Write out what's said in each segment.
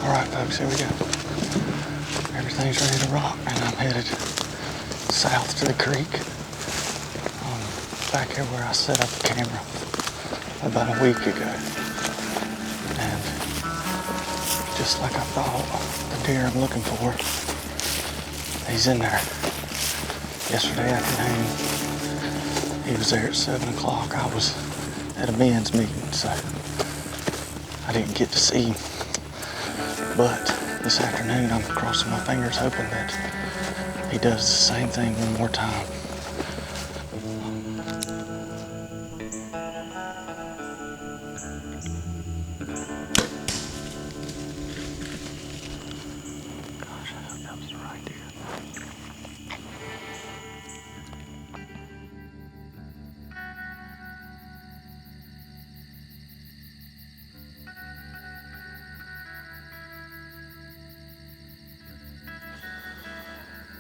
All right, folks, here we go. Everything's ready to rock, and I'm headed south to the creek. Back here where I set up the camera about a week ago. And just like I thought, the deer I'm looking for, he's in there. Yesterday afternoon, he was there at 7 o'clock. I was at a men's meeting, so I didn't get to see him. But this afternoon, I'm crossing my fingers hoping that he does the same thing one more time. Gosh, I hope that was the right deer.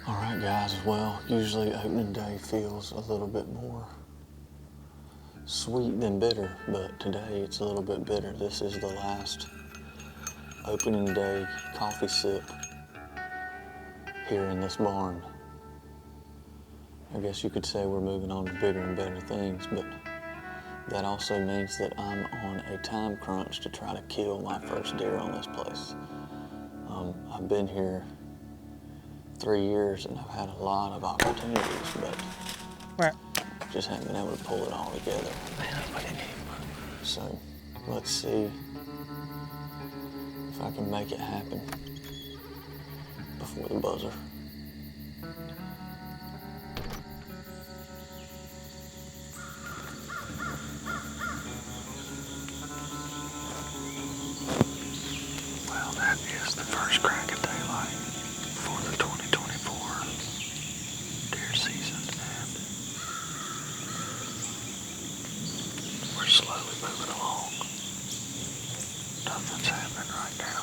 All right, guys, well, usually opening day feels a little bit more sweet than bitter, but today it's a little bit bitter. This is the last opening day coffee sip here in this barn. I guess you could say we're moving on to bigger and better things, but that also means that I'm on a time crunch to try to kill my first deer on this place. I've been here 3 years and I've had a lot of opportunities, but just haven't been able to pull it all together. So let's see if I can make it happen before the buzzer. Well, that is the first crack of daylight for the 2024 deer season, and we're slowly moving along. Nothing's happening right now.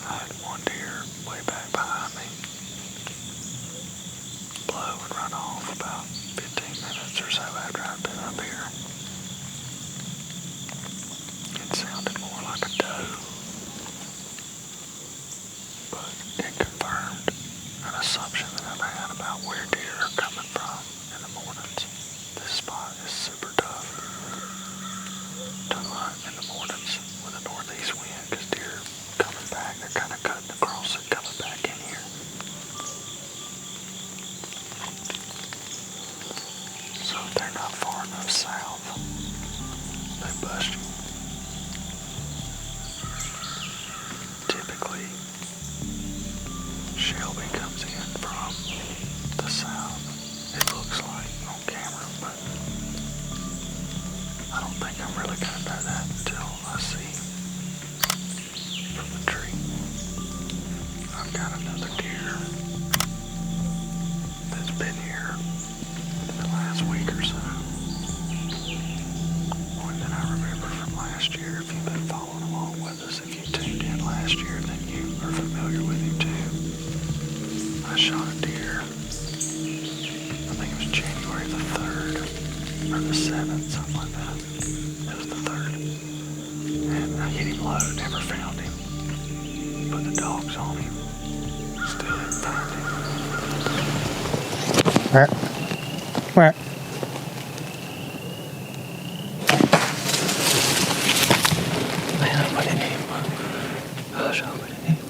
I had one deer way back behind me blow and run off about 15 minutes or so after I'd been up here. It sounded more like a doe, but it confirmed an assumption that I've had about where deer are coming from in the mornings. This spot is super tough to hunt in the mornings with a northeast wind because deer coming back, they're kind of cutting across it, coming back in here. So if they're not far enough south, they bust you. Typically, Shelby comes in from the south, it looks like on camera, but I don't think I'm really going to know that until I see him from the tree. I've got another deer that's been here in the last week or so. One that I remember from last year. If you've been following along with us, if you tuned in last year, then you are familiar with him too. I shot a deer, I think it was January the 3rd, or the 7th, something like that. It was the 3rd. And I hit him low, never found him. Put the dogs on him, still didn't find him. Quack. Man, I didn't hit him. Gosh, I didn't hit him.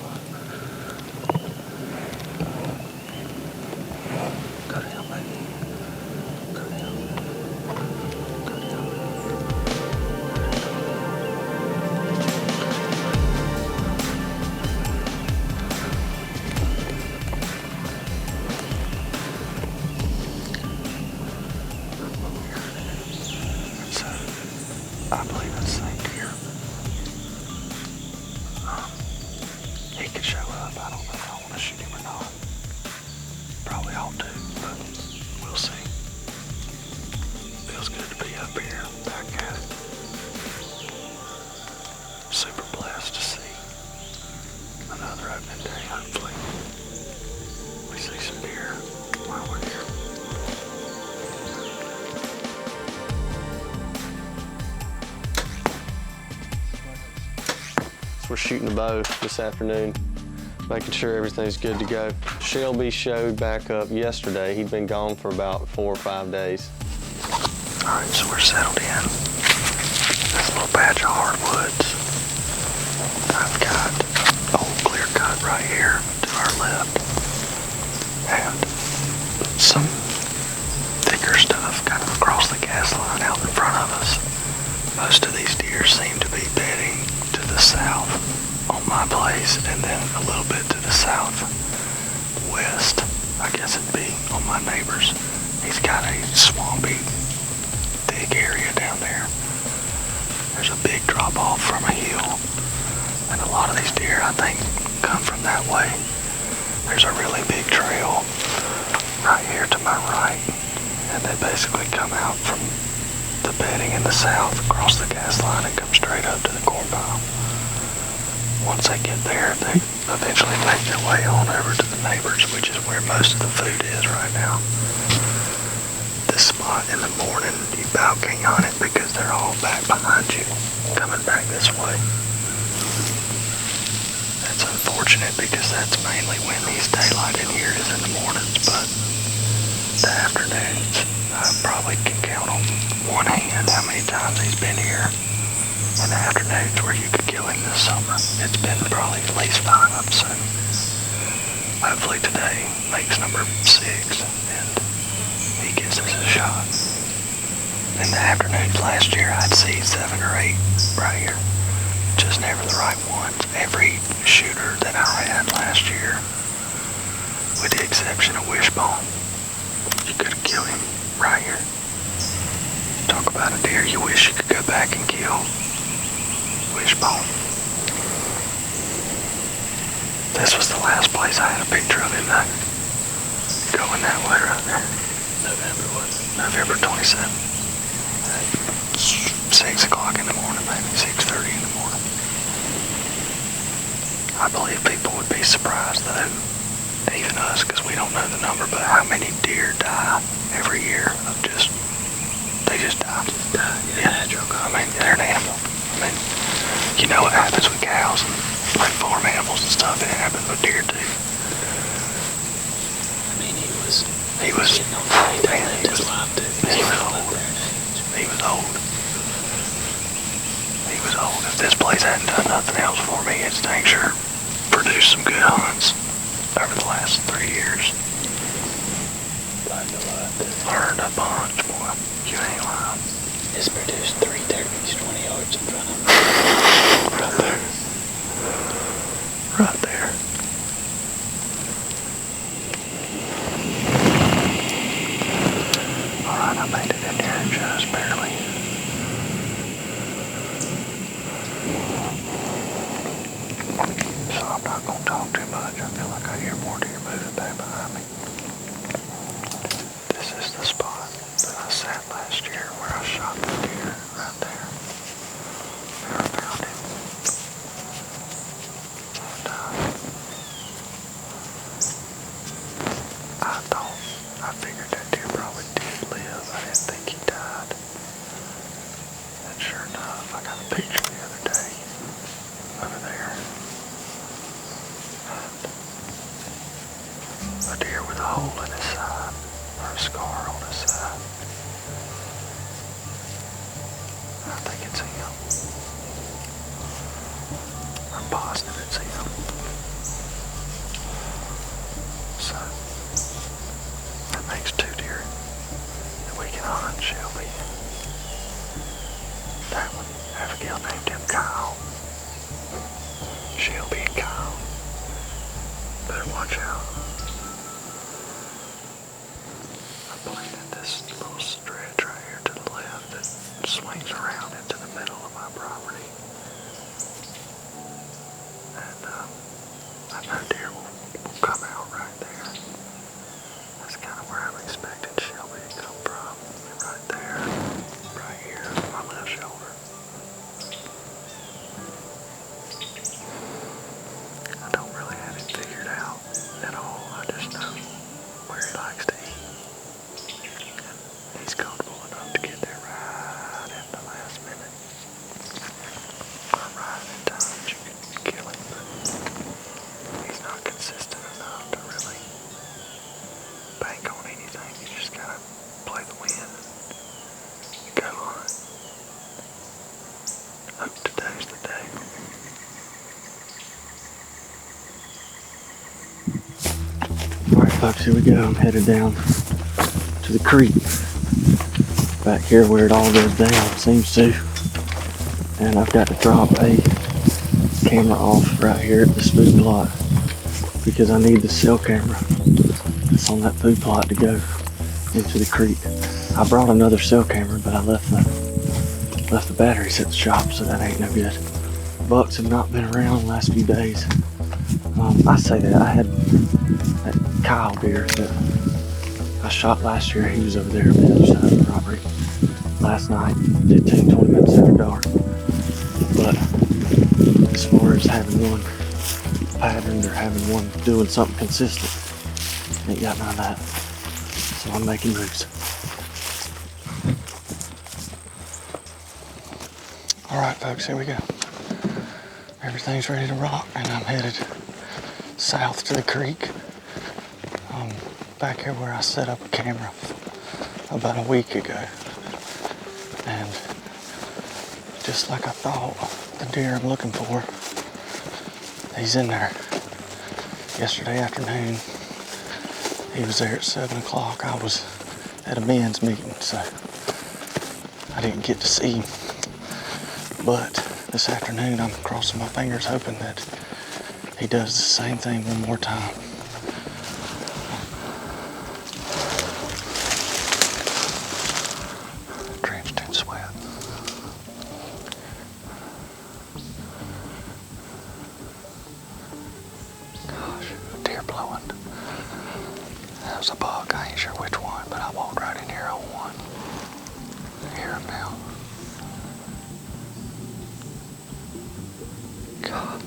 Go down, baby. Go down. Go down. So, I believe it's the same deer. He could show up. I don't know if I want to shoot him or not. Probably ought to, but we'll see. Feels good to be up here, back at it. Super blessed to see another opening day, hopefully. We see some deer while we're here. we're shooting the bow this afternoon, making sure everything's good to go. Shelby showed back up yesterday. He'd been gone for about 4 or 5 days. All right, so we're settled in. This little patch of hardwoods. I've got old clear cut right here to our left, and some thicker stuff kind of across the gas line out in front of us. Most of these deer seem to be bedding to the south on my place, and then a little bit to the southwest. I guess it'd be on my neighbor's. He's got a swampy, thick area down there. There's a big drop off from a hill, and a lot of these deer, I think, come from that way. There's a really big trail right here to my right, and they basically come out from the bedding in the south, across the gas line, and come straight up to the corn pile. Once they get there, they eventually make their way on over to the neighbors, which is where most of the food is right now. This spot in the morning, you about can't hunt it because they're all back behind you, coming back this way. That's unfortunate because that's mainly when he's daylight in here is in the mornings, but the afternoons, I probably can count on one hand how many times he's been here in the afternoons where you could kill him this summer. It's been probably at least 5, so hopefully today makes number 6 and he gives us a shot. In the afternoons last year, I'd see 7 or 8 right here, just never the right ones. Every shooter that I had last year, with the exception of Wishbone, you could have killed him right here. Talk about a deer you wish you could go back and kill. Wishbone. This was the last place I had a picture of him though. Going that way right there. November 27th. 6 o'clock in the morning, maybe 6:30 in the morning. I believe people would be surprised though, even us, because we don't know the number, but how many deer die every year of they just die. Yeah. I mean, they're an animal. I mean, you know what happens with cows and like farm animals and stuff, it happens with deer too. I mean, he was getting on the way, he was old. He was old. He was old. If this place hadn't done nothing else for me, it's dang sure produced some good hunts over the last 3 years. Learned a bunch, boy. You ain't lying. It's produced 3 turkeys 20 yards in front of me. Right there. Right there. Alright, I made it in there just barely. So I'm not going to talk too much. I feel like I hear more deer moving back behind me. This is the spot that I sat last year where I shot the deer right there. Never found him. And I figured that deer probably did live. I didn't think he died. And sure enough, I got a picture the other day over there. And a deer with a hole in his side, or a scar on his side. I think it's him. I'm positive it's him. So, that makes 2 deer that we can hunt, Shelby. That one, Abigail named him Kyle. Shelby and Kyle. Better watch out. I planted this little stretch right here to the left that swings around into the middle of my property. And I know deer will come out right there. That's kind of where I'm expecting Shelby to come from. Right there. Right here on my left shoulder. I don't really have it figured out at all. Today's the day. Alright folks, here we go. I'm headed down to the creek. Back here where it all goes down, it seems to. And I've got to drop a camera off right here at this food plot because I need the cell camera that's on that food plot to go into the creek. I brought another cell camera, but I left the batteries at the shop, so that ain't no good. Bucks have not been around the last few days. I say that I had that Kyle deer that I shot last year. He was over there on the other side of the property last night, 15-20 minutes after dark. But as far as having one patterned or having one doing something consistent, ain't got none of that. So I'm making moves. Alright folks, here we go. Everything's ready to rock and I'm headed south to the creek. Back here where I set up a camera about a week ago. And just like I thought, the deer I'm looking for, he's in there. Yesterday afternoon, he was there at 7 o'clock. I was at a men's meeting, so I didn't get to see him. But this afternoon, I'm crossing my fingers hoping that he does the same thing one more time. Drenched in sweat. Gosh, deer blowing. That was a buck. I ain't sure which one, but I walked right in here on one. I hear him now. God.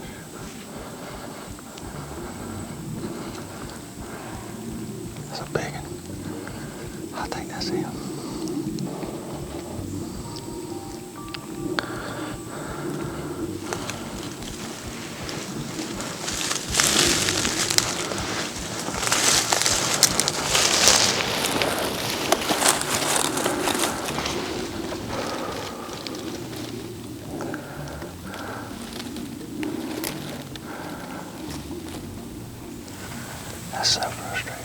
That's a big one. I think that's him. That's so frustrating.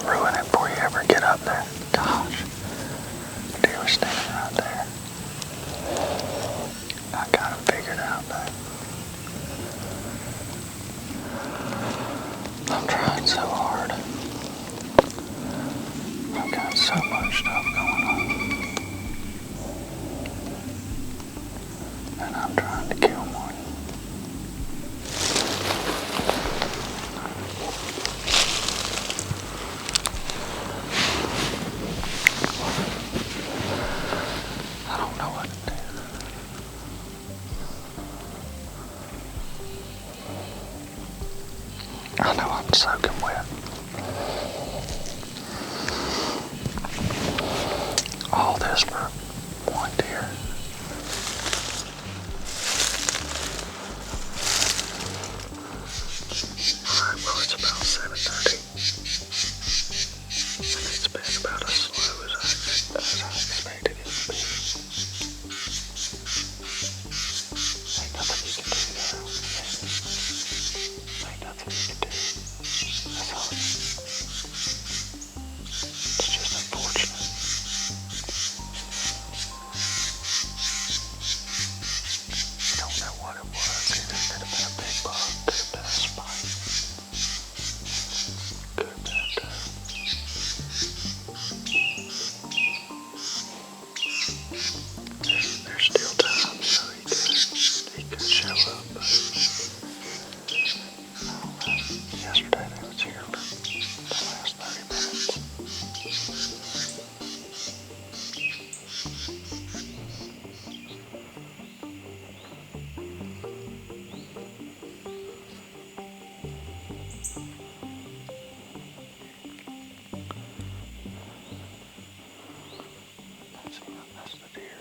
Ruin it before you ever get up there. Gosh. Deer was standing right there. I got him figured out though. I'm trying so hard. I've got so much stuff going on. And I'm trying to kill one. I don't know what to do. I know I'm soaking wet. All this for one deer. Well, it's about 7:30. And it's been about as slow as I expected it to be. Ain't nothing you can do now. Ain't nothing you can do. That's all. It's just unfortunate. You don't know what it was. It could have been a big buck. Could have been a spike. Could have been a doe. There's still time, so he could show up. But yesterday they was here for the last 30 minutes. That's the deer.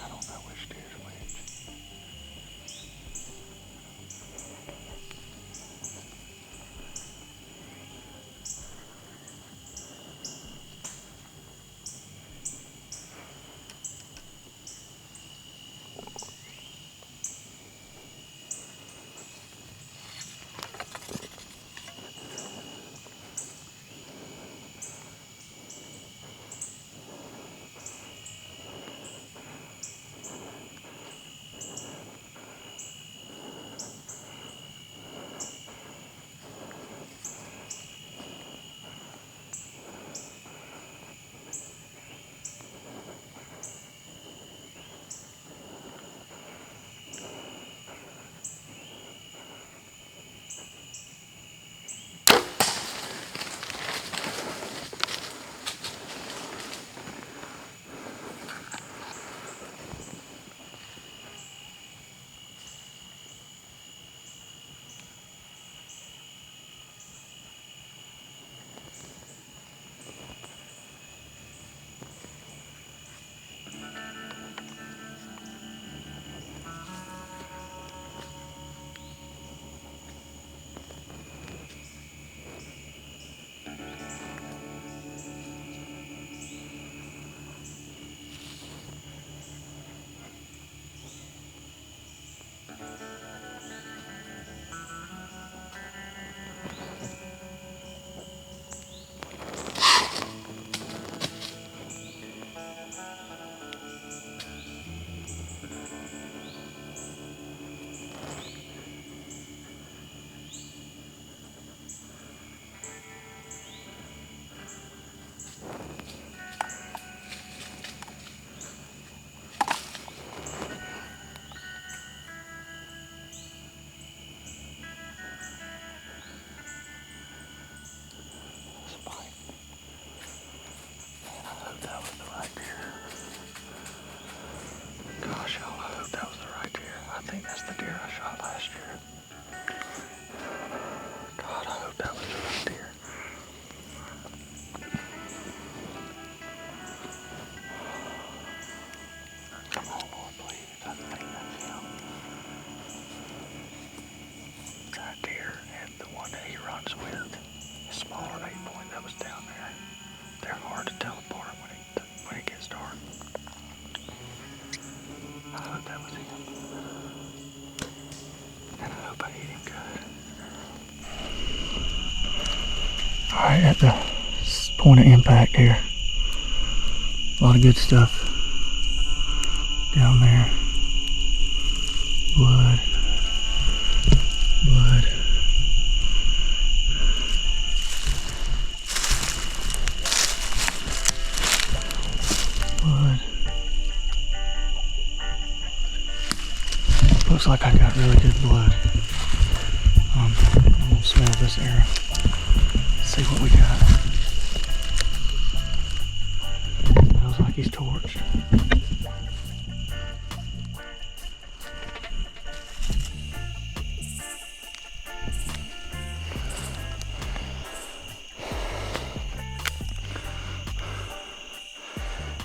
I don't know which deer's which. Alright, at the point of impact here. A lot of good stuff down there. Blood. Blood. Blood. Looks like I got really good blood. I'm gonna smell this arrow. See what we got. Smells like he's torched.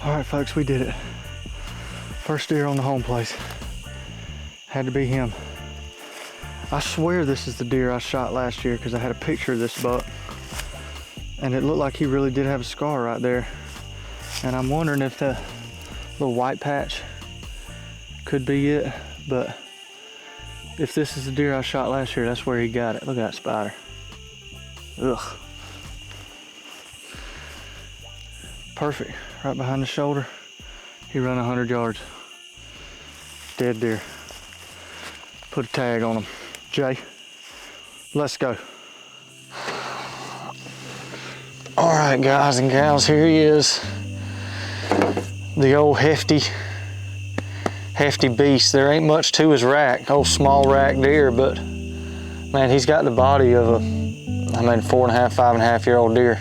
Alright folks, we did it. First deer on the home place. Had to be him. I swear this is the deer I shot last year because I had a picture of this buck. And it looked like he really did have a scar right there. And I'm wondering if the little white patch could be it, but if this is the deer I shot last year, that's where he got it. Look at that spider. Ugh. Perfect, right behind the shoulder. He run 100 yards. Dead deer. Put a tag on him. Jay, let's go. All right, guys and gals, here he is. The old hefty beast. There ain't much to his rack, old small rack deer, but man, he's got the body of a, 4.5, 5.5 year old deer.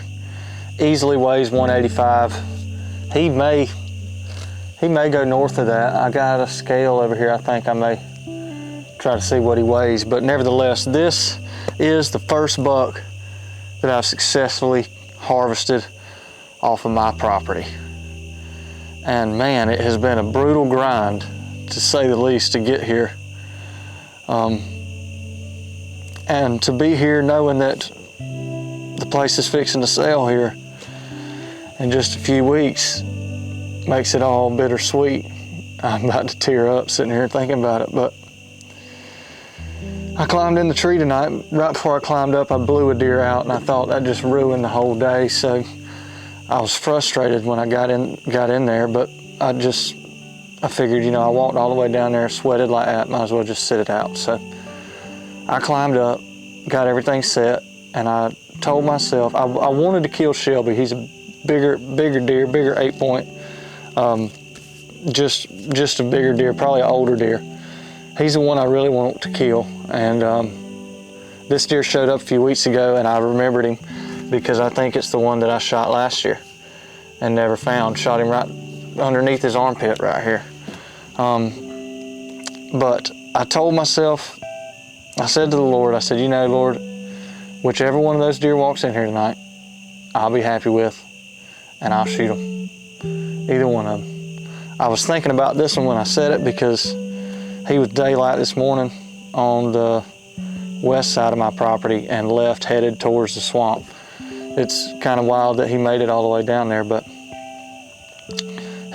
Easily weighs 185. He may go north of that. I got a scale over here. I think I may try to see what he weighs, but nevertheless, this is the first buck that I've successfully harvested off of my property. And man, it has been a brutal grind, to say the least, to get here. And to be here knowing that the place is fixing to sell here in just a few weeks makes it all bittersweet. I'm about to tear up sitting here thinking about it, but I climbed in the tree tonight. Right before I climbed up, I blew a deer out, and I thought that just ruined the whole day. So I was frustrated when I got in there, but I figured, you know, I walked all the way down there, sweated like that, might as well just sit it out. So I climbed up, got everything set, and I told myself I wanted to kill Shelby. He's a bigger deer, bigger 8-point, just a bigger deer, probably an older deer. He's the one I really want to kill. And this deer showed up a few weeks ago, and I remembered him because I think it's the one that I shot last year and never found. Shot him right underneath his armpit right here. But I told myself, I said to the Lord, I said, you know, Lord, whichever one of those deer walks in here tonight, I'll be happy with, and I'll shoot them. Either one of them. I was thinking about this one when I said it because he was daylight this morning on the west side of my property and left headed towards the swamp. It's kind of wild that he made it all the way down there, but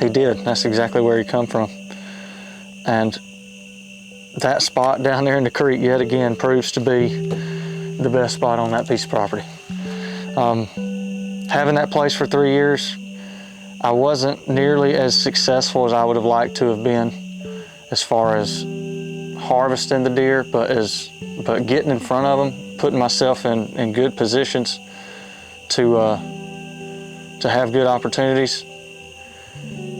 he did. That's exactly where he come from. And that spot down there in the creek yet again proves to be the best spot on that piece of property. Having that place for 3 years, I wasn't nearly as successful as I would have liked to have been as far as harvesting the deer, but getting in front of them, putting myself in good positions to have good opportunities.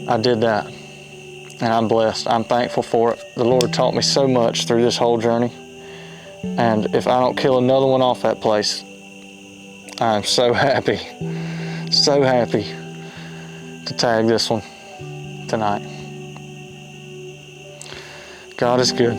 I did that, and I'm blessed. I'm thankful for it. The Lord taught me so much through this whole journey, and if I don't kill another one off that place, I'm so happy to tag this one tonight. God is good.